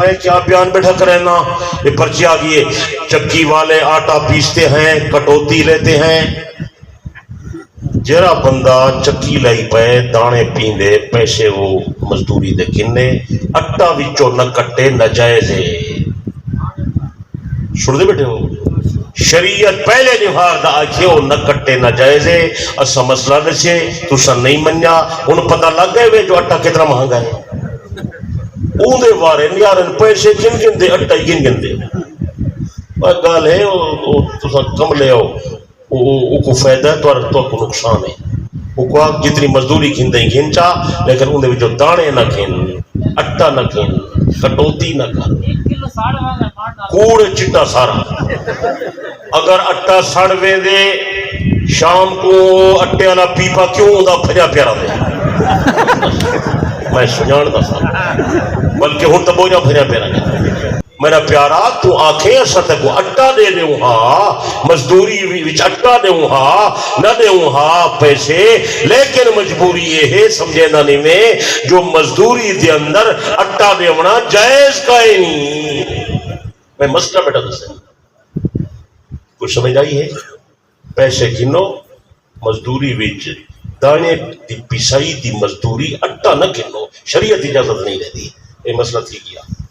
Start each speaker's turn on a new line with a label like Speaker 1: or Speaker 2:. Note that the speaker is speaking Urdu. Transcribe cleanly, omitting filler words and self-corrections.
Speaker 1: میں کیا بیان بیٹھا کرنا، یہ پرچی آ گئی ہے، چکی والے آٹا پیستے ہیں، کٹوتی لیتے ہیں۔ جرا بندہ چکی لائی پے، دانے پیندے، پیسے وہ مزدوری دے کنے، اٹا وچوں نہ کٹے ناجائز ہے۔ سن دے بیٹھے ہو، شریعت پہلے جوہار دا آکھے ہو نہ کٹے ناجائز ہے۔ اسا مسئلہ دسے تسا نہیں منیا، ہن پتہ لگ گئے وے جو اٹا کتنا مہنگا ہے۔ اون دے بارے یارن پیسے گن گن دے، اٹا ہی گن گن دے۔ گل ہے تسا کم لے آؤ، او کو فائدہ ہے تو کو نقصان ہے۔ او کو جتنی مزدوری گھن دیں گھن چا، لیکن اون دے وچوں دانے نہ گھن، اٹا نہ گھن، کٹوتی نہ کر، کوڑ چٹا سارا۔ اگر اٹا سڑ ویندے شام کو اٹے والا پیپا کیوں ہوندا بھجا پیارا دے؟ میں سجان دا سا، بلکہ ہن تو بوجھا بھجا پیارا دے۔ میرا پیارا تو آنکھیں اسا تے کو اٹا دے دیوں ہاں، مزدوری وچ اٹا دیوں ہاں، نہ دیوں ہاں پیسے، لیکن مجبوری یہ ہے سمجھے نہ نہیں میں جو مزدوری دے اندر اٹا دیونا جائز کا ہی نہیں۔ میں مسئلہ بیٹا دسے کچھ سمجھ آئی ہے؟ پیسے گنو مزدوری وچ دانے دی پیسائی دی مزدوری اٹا نہ گنو، شریعت اجازت نہیں رہتی۔ یہ مسئلہ تھی گیا۔